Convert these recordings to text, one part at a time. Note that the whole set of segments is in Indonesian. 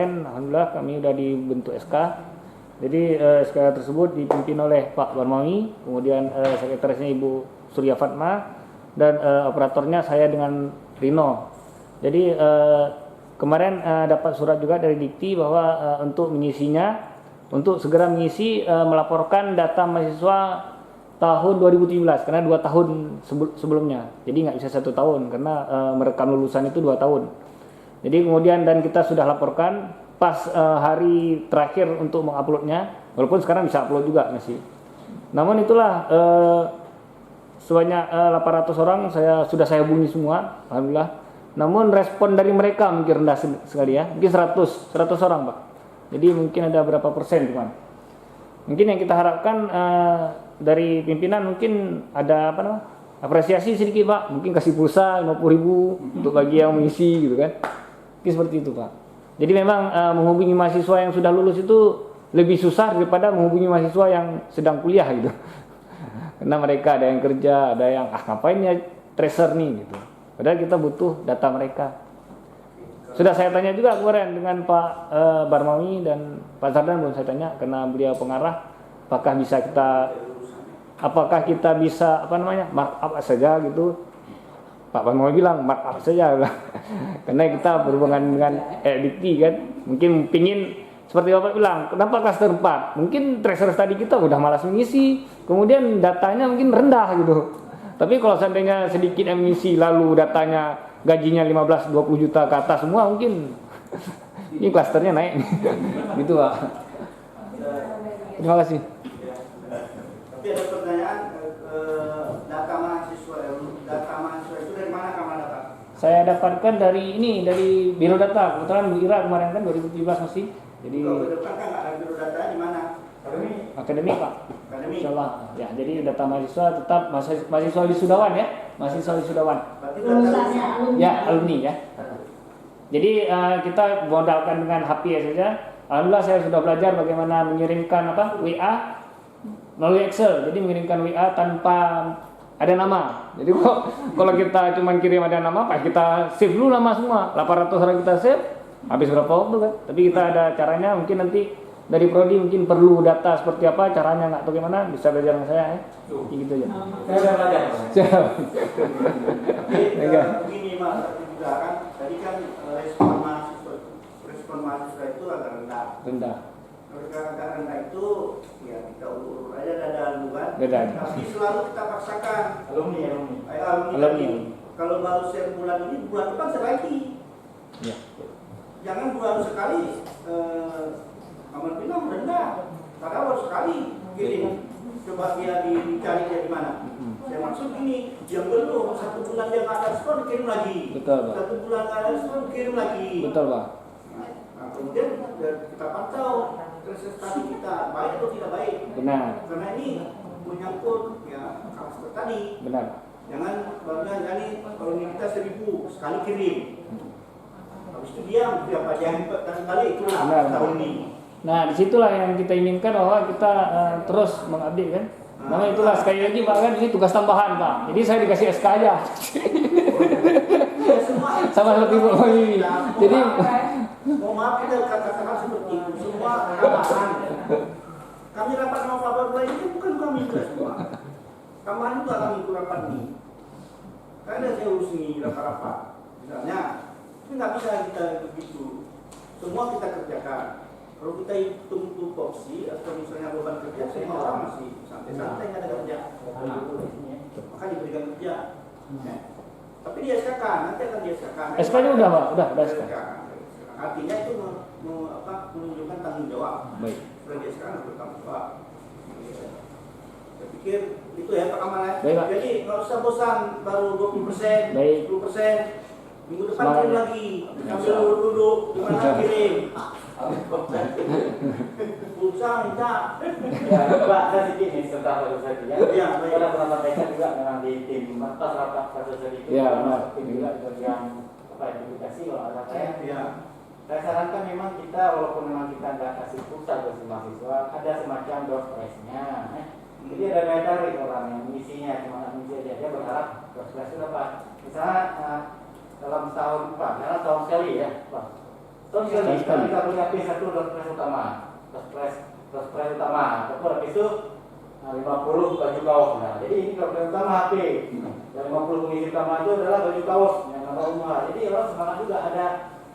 Alhamdulillah kami sudah dibentuk SK. Jadi SK tersebut dipimpin oleh Pak Barmawi, kemudian sekretarisnya Ibu Surya Fatma, dan operatornya saya dengan Rino. Jadi kemarin dapat surat juga dari Dikti bahwa untuk mengisinya, untuk segera mengisi melaporkan data mahasiswa tahun 2017 karena 2 tahun sebelumnya. Jadi nggak bisa 1 tahun karena merekam lulusan itu 2 tahun. Jadi kemudian dan kita sudah laporkan pas hari terakhir untuk menguploadnya, walaupun sekarang bisa upload juga masih. Namun itulah sebanyak 800 orang sudah saya hubungi semua, alhamdulillah. Namun respon dari mereka mungkin rendah sekali ya, mungkin 100 orang Pak. Jadi mungkin ada berapa persen cuman. Mungkin yang kita harapkan dari pimpinan mungkin ada apresiasi sedikit Pak, mungkin kasih pulsa 50.000 untuk bagi yang mengisi gitu kan. Seperti itu Pak. Jadi memang menghubungi mahasiswa yang sudah lulus itu lebih susah daripada menghubungi mahasiswa yang sedang kuliah gitu. Karena mereka ada yang kerja, ada yang ngapain ya tracer nih gitu. Padahal kita butuh data mereka. Sudah saya tanya juga kemarin dengan Pak Barmawi dan Pak Zardan, belum saya tanya karena beliau pengarah, apakah kita bisa markup saja gitu. Pak Barmawi bilang markup saja karena kita berhubungan dengan Dikti kan, mungkin pingin seperti Bapak bilang, kenapa klaster 4? Mungkin tracer tadi kita udah malas mengisi, kemudian datanya mungkin rendah gitu. Tapi kalau seandainya sedikit yang mengisi lalu datanya gajinya 15-20 juta ke atas semua, mungkin ini klasternya naik gitu Pak. Terima kasih. Tapi ada pertanyaan, data mahasiswa itu dari mana kamu dapat? Saya dapatkan dari Biro Data. Kebetulan Bu Ira kemarin kan 2017 masih. Jadi kalau ke depan kan ada Biro Data di mana? Akademi Pak. Akademi. Insyaallah. Ya, jadi data mahasiswa tetap mahasiswa wisudawan ya. Mahasiswa wisudawan. Berarti alumni ya. Jadi kita modalkan dengan HP saja. Alhamdulillah saya sudah belajar bagaimana mengirimkan WA melalui Excel. Jadi mengirimkan WA tanpa ada nama. Jadi kalau kita cuma kirim ada nama, Pak, kita save dulu nama semua. 800 orang kita save, habis berapa waktu kan? Tapi kita ada caranya, mungkin nanti dari prodi mungkin perlu data seperti apa, caranya nggak tahu gimana, bisa belajar sama saya ya. Gitu aja. Saya sudah belajar. Begini Mas, juga kan tadi kan respon mahasiswa itu agak rendah. Agak rendah itu ya kita ulur aja dada kan. Tapi selalu kita paksakan alumni. Kalau baru bulan ini, bulan depan lagi. Ya. Jangan bulan sekali amal pinang rendah. Padahal baru sekali kirim. Coba dia dicari di mana. Saya maksud ini, yang belum 1 bulan dia nggak ada respon, kirim lagi. Betul Pak. 1 bulan nggak ada respon, kirim lagi. Betul Pak. Nah, kemudian kita pantau prestasi kita baik atau tidak baik. Benar. Karena ini menyangkut ya karakter tadi. Benar. Jangan jadi kalau ini kita 1000 sekali kirim. Habis itu diam, berapa jangan kali itulah tahun ini. Nah, disitulah yang kita inginkan bahwa kita terus mengupdate kan. Nah, itulah sekali lagi Pak kan ini tugas tambahan Pak. Jadi saya dikasih SK aja. Sama seperti Bu Mami. Jadi mohon maaf kita katakan seperti itu, semua tambahan. Kami rapat sama Pak Berdua ini bukan kami juga semua. Tambahan juga kami itu rapat ini. Karena saya urus ini rapat-rapat. Misalnya, ini nggak bisa kita begitu. Semua kita kerjakan. Kalau kita hitung tupoksi atau misalnya beban kerja, semua orang masih santai-santai nggak ada kerja. Maka diberikan kerja. Tapi dia SK-kan, nanti akan dia SK-kan. SK-nya udah Pak, udah SK. Artinya itu menunjukkan tanggung jawab. Baik. Sudah dia SK-kan bertanggung jawab. Saya pikir itu ya Pak Kamal ya. Baik, Pak. Jadi nggak usah bosan, baru 20%, Baik. 10%. Minggu depan Semangat. kirim lagi, sambil duduk, di mana kirim. Pulsa minta. Ya, Pak, saya sedikit nih sebentar baru saja. Ya, baik. Pada pernah sampaikan juga memang di tim atas rapat kasus sedikit. Ya, benar. Tim juga di bagian edukasi kalau ada saya. Ya. Saya sarankan memang kita walaupun memang kita nggak kasih pulsa ke mahasiswa, ada semacam door prize-nya. Jadi ada daya tarik orang yang mengisinya, cuma nggak mengisi aja, dia berharap door prize itu dapat. Misalnya dalam tahun Pak, karena tahun sekali ya Pak. Terus sekali kita punya P1 dospres utama, dospres utama, ataupun habis itu 50 baju kaos. Nah, jadi ini dospres utama HP. Dan 50 pengisi utama itu adalah baju kaos yang nama umum. Jadi orang semangat juga ada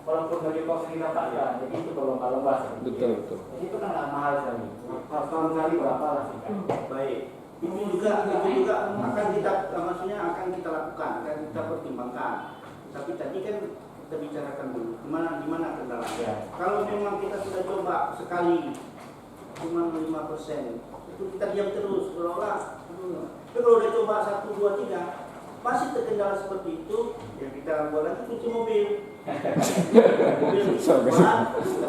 walaupun baju kaos yang kita pakai. Jadi itu berlomba-lomba. Betul. Jadi itu kan nggak mahal sekali. Tahun sekali berapa lah sih? Baik. Itu juga akan kita maksudnya akan kita lakukan, akan kita pertimbangkan. Tapi tadi kan kita bicarakan dulu di mana kendalanya. Ya. Kalau memang kita sudah coba sekali cuma 5%, itu kita diam terus berolah. Tapi kalau udah coba 1, 2, 3 masih terkendala seperti itu, ya kita buat lagi cuci mobil. Mobil kita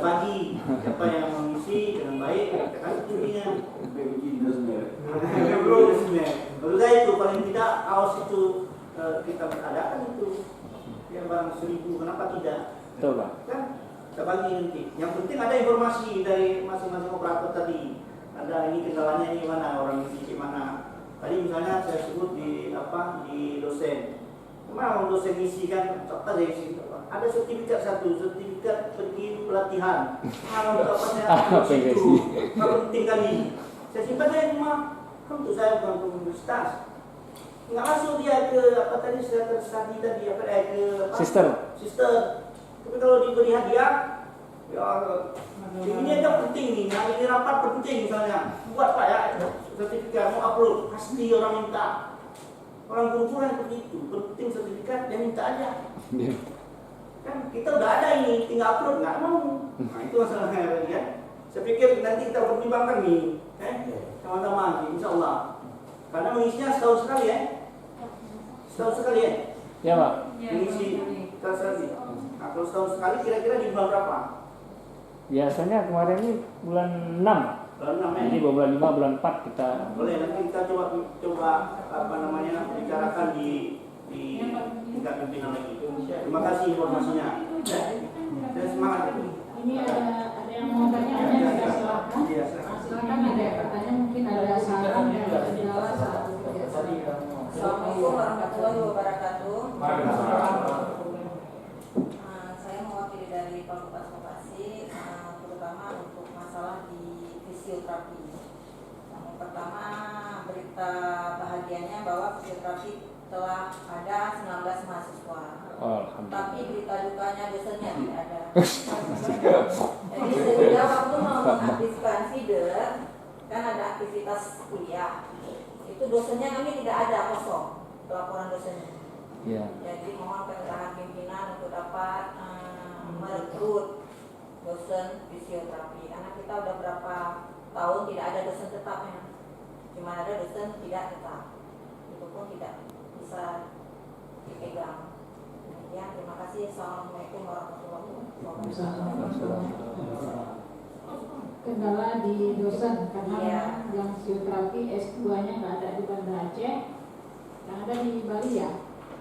bagi siapa yang mengisi dengan baik, kita kasih kuncinya. Baru itu paling tidak kaos itu kita adakan itu ya barang 1000, kenapa tidak? Betul, Pak. Kan kita bagi nanti. Yang penting ada informasi dari masing-masing operator tadi. Ada ini kendalanya ini mana, orang isi mana. Tadi misalnya saya sebut di dosen. Kemana dosen isi kan? Apa saya isi? Ada sertifikat sertifikat pergi pelatihan. Kalau apa itu? Kalau penting kali. Saya simpan di rumah. Kan untuk saya bukan ke universitas. Nggak masuk dia ke studi tadi ke sister. Tapi kalau diberi hadiah, ya ini aja penting nih. Ini rapat penting misalnya. Buat Pak ya sertifikat mau upload pasti orang minta. Orang guru yang seperti itu penting sertifikat dia minta aja. Kan kita udah ada ini tinggal upload nggak mau. Nah itu masalahnya ya. Saya pikir nanti kita pertimbangkan nih, teman-teman, insya Allah. Karena mengisinya setahun sekali ya. Setahun sekali ya. Ya, Pak. Mengisi transaksi. Nah, kalau setahun sekali kira-kira di bulan berapa? Biasanya kemarin ini bulan 6. Bulan 6 ya. Ini bulan 5, bulan 4 kita. Boleh nanti kita coba bicarakan di tingkat pimpinan lagi. Terima kasih informasinya. Saya semangat itu. Ini ada yang mau tanya, silakan. Silakan ada pertanyaan, mungkin ada saran dan kendala saat Assalamualaikum warahmatullahi wabarakatuh. Saya mewakili dari Fakultas Vokasi, terutama untuk masalah di fisioterapi. Yang pertama, berita bahagianya bahwa fisioterapi telah ada 19 mahasiswa. Tapi berita dukanya dosennya tidak ada. Jadi sehingga waktu mau mengaktifkan feeder, kan ada aktivitas kuliah. Itu dosennya kami tidak ada, kosong pelaporan dosennya. Ya. Jadi mohon keterangan pimpinan untuk dapat merekrut dosen fisioterapi. Karena kita udah berapa tahun tidak ada dosen tetapnya, cuma ada dosen tidak tetap. Itu pun tidak bisa dipegang. Ya, terima kasih. Assalamualaikum warahmatullahi wabarakatuh. kendala di dosen karena Iya. yang fisioterapi S2-nya nggak ada di Banda Aceh, yang ada di Bali ya.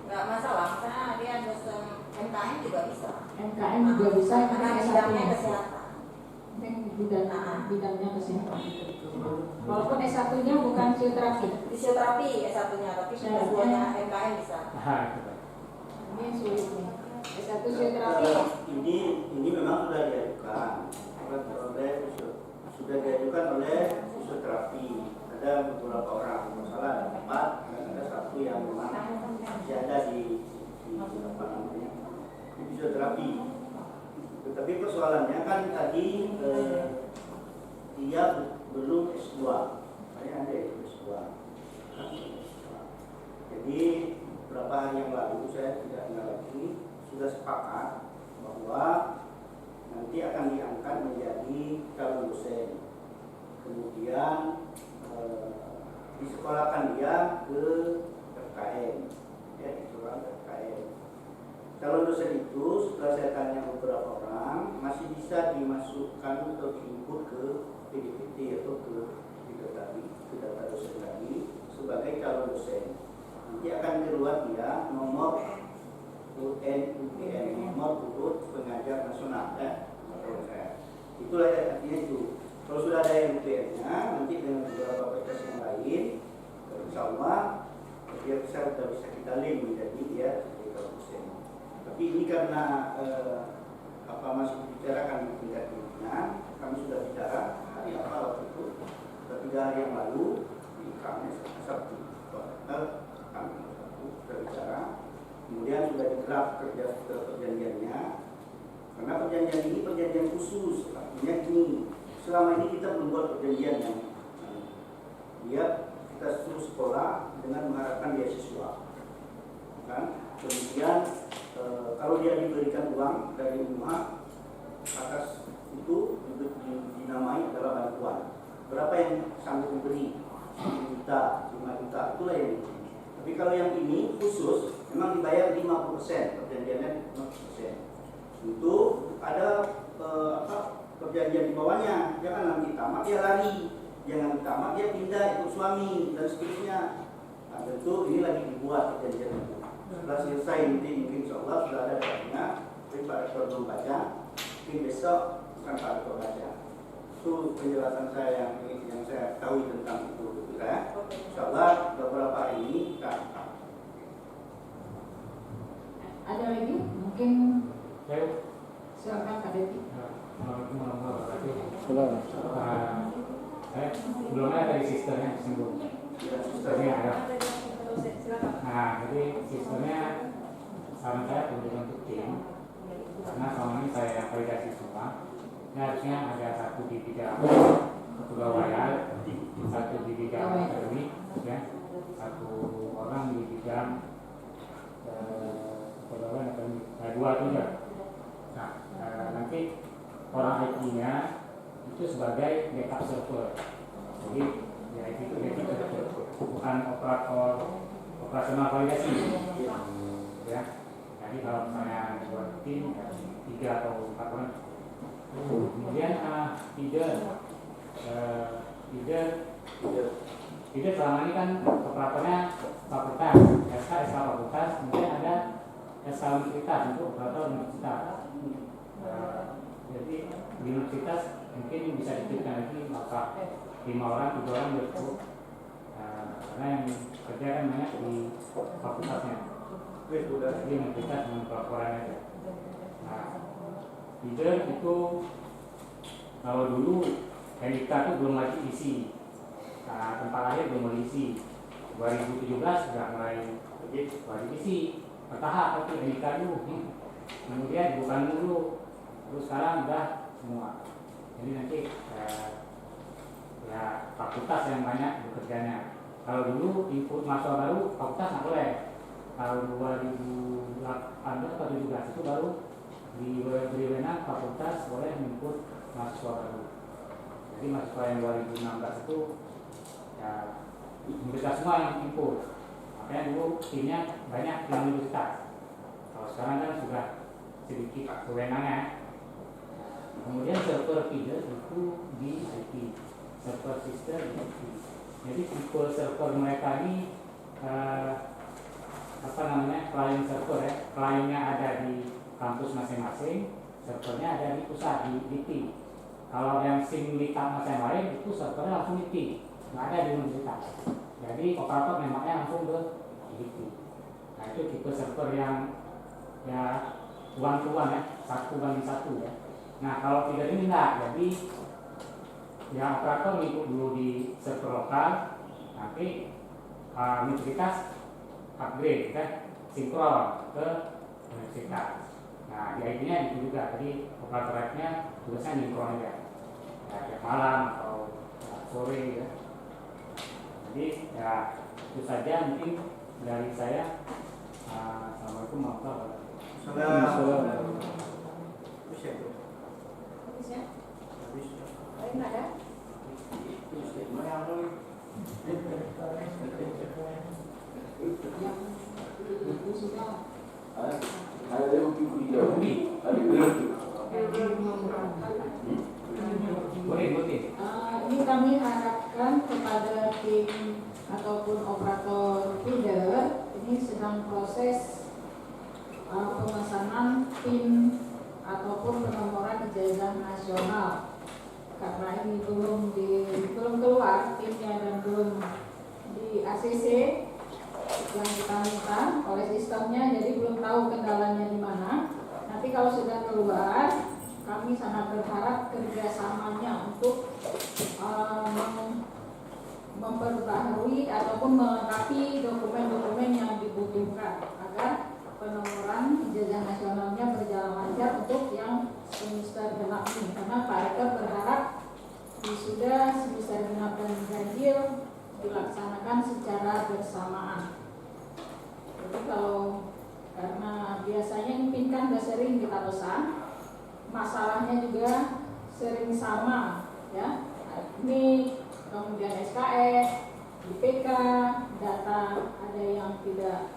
Nggak masalah, karena dia dosen MKM juga bisa. MKM juga bisa Karena karena bidangnya S1-nya. kesehatan. Bidangnya kesehatan. Walaupun S1-nya bukan fisioterapi. Fisioterapi S1-nya, tapi S2-nya MKM bisa. Ini yang sulit nih. S1 fisioterapi. Ini memang sudah diajukan. Sudah diajukan oleh fisioterapi. Ada beberapa orang, masalah ada 4, ada 1 yang memang masih ada di apa namanya di fisioterapi. Tetapi persoalannya kan tadi dia belum S2. Saya ada S2. Jadi beberapa hari yang lalu saya tidak ingat lagi sudah sepakat bahwa nanti akan diangkat menjadi calon dosen. Kemudian disekolahkan dia ke FKM, ya disekolahkan ke FKM. Calon dosen itu setelah saya tanya beberapa orang masih bisa dimasukkan atau diinput ke PDPT atau ke data dosen lagi sebagai calon dosen. Nanti akan keluar dia nomor UNUPN, nomor urut pengajar nasional ya. Itulah artinya itu. Kalau sudah ada UPN-nya, nanti dengan beberapa batas yang lain, insya Allah dia sudah bisa kita link menjadi dia sebagai dosen. Tapi ini karena masih bicarakan tingkat pimpinan. Kami sudah bicara hari apa waktu itu, 3 hari yang lalu di kami Sabtu, kami Sabtu sudah bicara. Kemudian sudah didraft perjanjiannya. Karena perjanjian ini perjanjian khusus, artinya ini selama ini kita belum buat perjanjian yang dia kita suruh sekolah dengan mengharapkan beasiswa, kan? Kemudian kalau dia diberikan uang dari rumah atas itu dinamai adalah bantuan. Berapa yang sanggup memberi? 1 juta, 5 juta, itulah yang ini. Tapi kalau yang ini khusus memang dibayar 50%, perjanjiannya 50%. Itu ada perjanjian di bawahnya, jangan nanti tamat dia lari, jangan tamat dia pindah ikut suami dan seterusnya. Nah, tentu ini lagi dibuat perjanjian itu. Setelah selesai nanti mungkin insya Allah sudah ada datanya, tapi Pak Rektor belum baca, mungkin besok bukan Pak Rektor baca. Itu penjelasan saya yang saya tahu tentang itu, ya. Insya Allah beberapa hari ini kita. Ada lagi? Mungkin silakan Kak Devi. Assalamualaikum warahmatullahi wabarakatuh. Salam. Saya sebelumnya dari sistemnya disinggung. Sistemnya ada. Nah, jadi sistemnya saran saya perlu dibentuk tim. Karena selama ini saya validasi semua. Ini harusnya ada 1 di bidang kepegawaian, 1 di bidang akademik, ya, 1 orang di bidang kepegawaian akademik. Nah, 2 juga. Nah, nanti orang IT-nya itu sebagai backup server. Jadi ya itu bukan operasional validasi. Ya. Jadi kalau misalnya buat tim 3 atau 4 orang. Kemudian feeder selama ini kan operatornya fakultas, SK fakultas, kemudian ada SK universitas untuk operator universitas. Jadi di universitas mungkin bisa dipilihkan lagi maka 5 orang, 7 orang cukup. Karena yang kerja kan banyak di fakultasnya. Jadi universitas dengan pelaporan aja. Nah, leader itu kalau dulu NIK itu belum lagi isi. Nah, tempat lahir belum mulai isi. 2017 sudah mulai wajib isi. Bertahap tapi NIK dulu. Kemudian bukan dulu. Terus sekarang udah semua. Jadi nanti ya fakultas yang banyak bekerjanya. Kalau dulu input mahasiswa baru fakultas nggak boleh. Tahun 2018 atau 2017 itu baru diberi wewenang fakultas boleh input mahasiswa baru. Jadi mahasiswa yang 2016 itu ya universitas semua yang input. Makanya dulu timnya banyak yang universitas. Kalau sekarang kan sudah sedikit kewenangannya. Kemudian server feeder itu di IT, server system di IT. Jadi tipe server mereka ini client server ya, kliennya ada di kampus masing-masing, servernya ada di pusat di IT. Kalau yang simultan macam lain itu servernya langsung IT, nggak ada di universitas. Jadi operator nembaknya langsung ke IT. Nah itu tipe server yang ya one-to-one ya, 1:1 ya. Nah kalau feeder ini enggak, jadi yang operator ngikut dulu di server lokal, nanti universitas upgrade kan, sinkron ke universitas. Nah di IT-nya itu juga, jadi operator-nya tugasnya sinkron aja, ya tiap malam atau sore ya. Jadi ya itu saja mungkin dari saya. Assalamualaikum warahmatullahi wabarakatuh. Habis ya? Lain ada? Ini kami harapkan kepada tim ataupun operator feeder ini sedang proses pemesanan PIN ataupun penomoran ijazah nasional. Karena ini belum keluar PIN-nya dan belum di ACC yang kita minta oleh sistemnya, jadi belum tahu kendalanya di mana. Nanti kalau sudah keluar, kami sangat berharap kerjasamanya untuk memperbaharui ataupun melengkapi dokumen-dokumen yang dibutuhkan agar penomoran ijazah nasionalnya berjalan lancar untuk yang semester genap ini, karena Pak Rektor berharap wisuda semester genap dan ganjil dilaksanakan secara bersamaan. Jadi kalau karena biasanya impin kan udah sering kita pesan, masalahnya juga sering sama ya, ini kemudian SKS, IPK, data ada yang tidak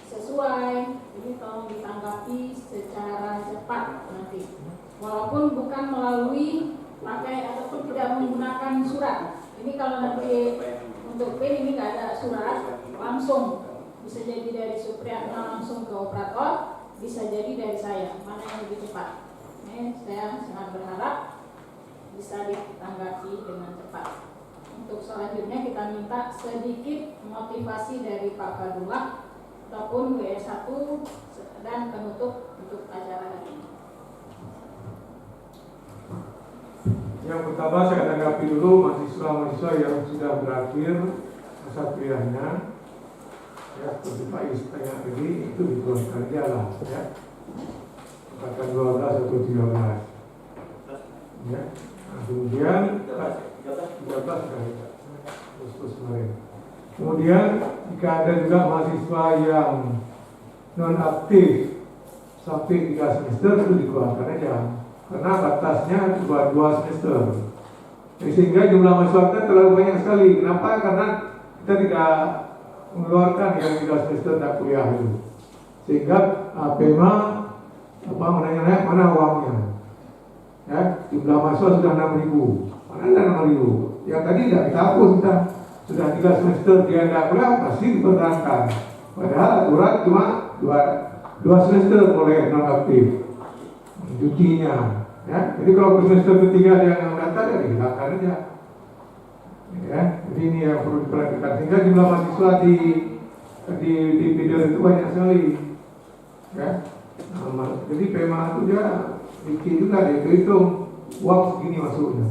sesuai, ini tolong ditanggapi secara cepat nanti. Walaupun bukan melalui pakai ataupun tidak menggunakan surat. Ini kalau nanti untuk PIN ini nggak ada surat, langsung bisa jadi dari Supriyatna langsung ke operator, bisa jadi dari saya. Mana yang lebih cepat? Ini saya sangat berharap bisa ditanggapi dengan cepat. Untuk selanjutnya kita minta sedikit motivasi dari Pak Fadullah ataupun WS1 dan penutup untuk acara hari ini. Yang pertama saya tanggapi dulu mahasiswa-mahasiswa yang sudah berakhir masa kuliahnya. Ya, seperti Pak Is tanya tadi, itu dikeluarkan jalan ya. Katakan 12 atau 13. Ya. Nah, kemudian 13 kali Agustus kemarin. Kemudian jika ada juga mahasiswa yang non aktif sampai 3 semester itu dikeluarkan aja, karena batasnya cuma 2 semester. Sehingga jumlah mahasiswa kita terlalu banyak sekali. Kenapa? Karena kita tidak mengeluarkan yang 3 semester tak kuliah itu. Sehingga PEMA mana uangnya? Ya, jumlah mahasiswa sudah 6.000. Mana ada 6.000? Yang tadi tidak kita hapus, kita sudah 3 semester dia tidak kuliah pasti dipertahankan. Padahal aturan cuma 2 semester boleh non aktif cutinya. Ya, jadi kalau semester ketiga dia yang data ya dihilangkan aja. Ya, jadi ini yang perlu diperhatikan. Sehingga jumlah mahasiswa di video itu banyak sekali. Ya, nah, jadi PEMA itu dia bikin juga dia hitung uang segini masuknya.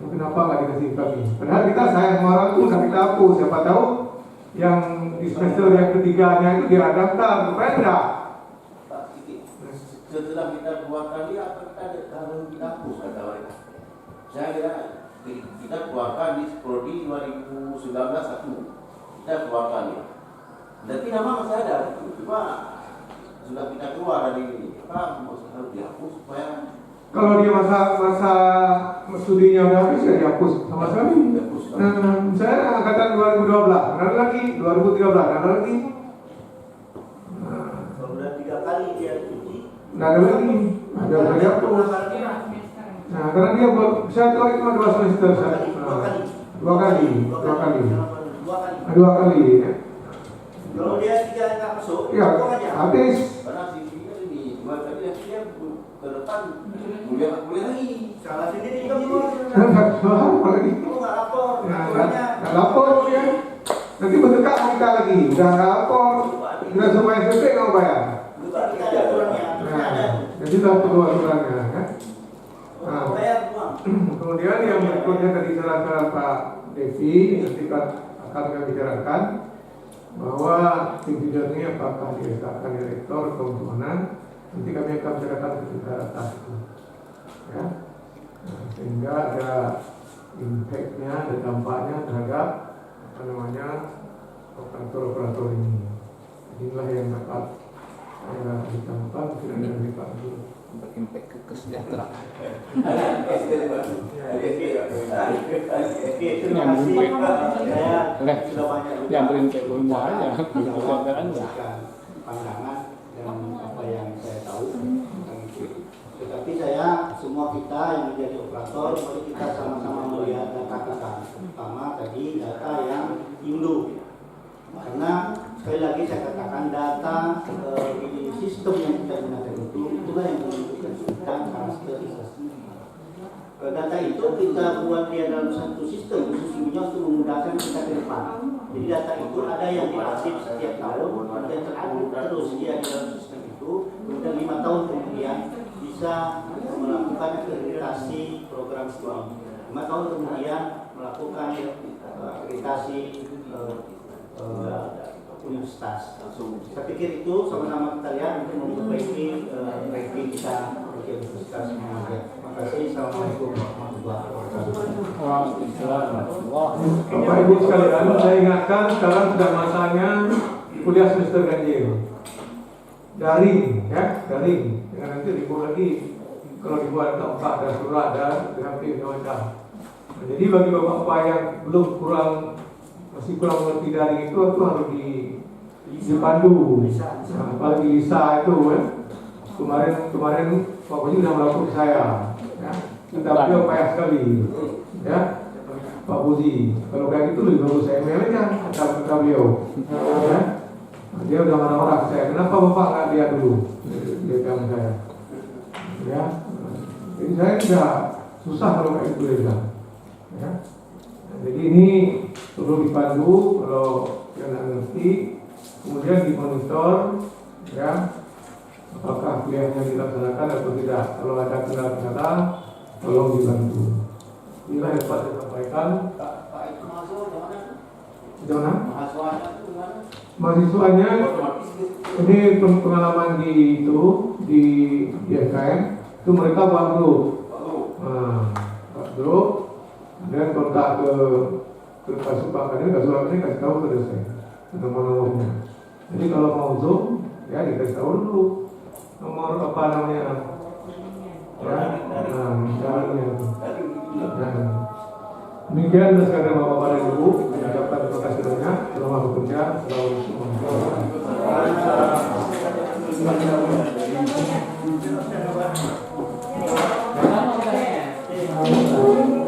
Kenapa nggak dikasih kami? Padahal kita sayang sama orang itu nggak kita hapus. Siapa tahu yang di semester yang ketiganya itu dia daftar, supaya enggak. Setelah kita keluarkan dia, apa kita harus dihapus kata mereka? Saya kira kita keluarkan di prodi 2019 satu, kita keluarkan dia. Berarti nama masih ada, cuma sudah kita keluar dari ini. Apa harus dihapus supaya kalau dia masa studinya udah habis ya dihapus sama sekali. Nah, saya angkatan 2012, ada lagi 2013, ada lagi. kalau udah 3 kali dia cuci, Nah, ada lagi, ada dihapus. Nah, karena dia saya tahu cuma 2 semester, dua kali. Ya. Kalau dia 3 nggak masuk, Ya, habis. karena sisinya ini, cuma tadi dia ke depan kuliah lagi, salah sendiri kamu. Apa lagi? Kamu nggak lapor, Ya, aturannya. nggak lapor ya. Nanti berdekat kita lagi, udah nggak lapor, udah semua SPP nggak bayar. Bukan kita ada aturannya, aturannya ada. Jadi sudah perlu aturannya, kan? Nah, Bayar uang. kemudian yang berikutnya tadi saran Pak Devi, nanti akan kami bicarakan bahwa tim video ini apakah diletakkan di rektor atau mana, nanti kami akan bicarakan ke tingkat atas itu, ya. Nah, sehingga ada impact-nya, ada dampaknya terhadap operator ini. Inilah yang dapat saya ditambahkan tidak dari Pak Guru. Berimpact ke kesejahteraan. Terima kasih. Saya sudah banyak Yang berimpact semua aja. Kesejahteraan pandangan dan apa yang saya tahu tentang itu. Tetapi saya semua kita yang menjadi operator, mari kita sama-sama melihat data-data, terutama tadi data yang induk. Karena sekali lagi saya katakan data di sistem yang kita gunakan itulah yang menentukan kita karakterisasi. Data itu kita buat dia dalam satu sistem sesungguhnya untuk memudahkan kita ke depan. Jadi data itu ada yang diupdate setiap tahun dan terus dia di dalam sistem itu. Kemudian 5 tahun kemudian di bisa melakukan akreditasi program studi. 5 tahun kemudian melakukan akreditasi universitas. Saya pikir itu sama-sama kita lihat untuk memperbaiki ranking kita di Universitas Muhammadiyah. Terima kasih. Assalamualaikum warahmatullahi wabarakatuh. Bapak Ibu sekalian, saya ingatkan sekarang sudah masanya kuliah semester ganjil. Daring, ya, daring. Dengan nanti libur lagi. Kalau dibuat tempat dan surat dan dengan macam. Jadi bagi bapak-bapak yang masih kurang mengerti daring itu harus dipandu. Nah, apalagi Lisa itu kan. Kemarin Pak Boji sudah melakukan saya. Ya. Tetapi payah sekali. Ya. Pak Boji, kalau kayak gitu lebih bagus saya aja kata beliau. Ya. Dia udah marah-marah ke saya. Kenapa bapak nggak lihat dulu? Dia bilang saya. Ya. Jadi saya tidak susah kalau kayak gitu dia. Ya. Jadi ini perlu dipandu kalau yang nggak ngerti, kemudian dimonitor, ya, apakah kuliahnya dilaksanakan atau tidak. Kalau ada kendala, tolong dibantu. Inilah yang dapat saya sampaikan. Pak itu masuk Di mana? mahasiswanya itu gimana? Mahasiswanya ini pengalaman di FKM itu mereka buat grup. Buat grup. Dan kontak ke Kasupakan ini, kasih tahu ke dosen nomor-nomornya. Jadi kalau mau Zoom, ya dikasih tahu dulu nomor apa namanya, ya, caranya. Demikian sekalian bapak-bapak dan ibu, mengucapkan terima kasih banyak. Selamat bekerja. Assalamualaikum warahmatullahi wabarakatuh.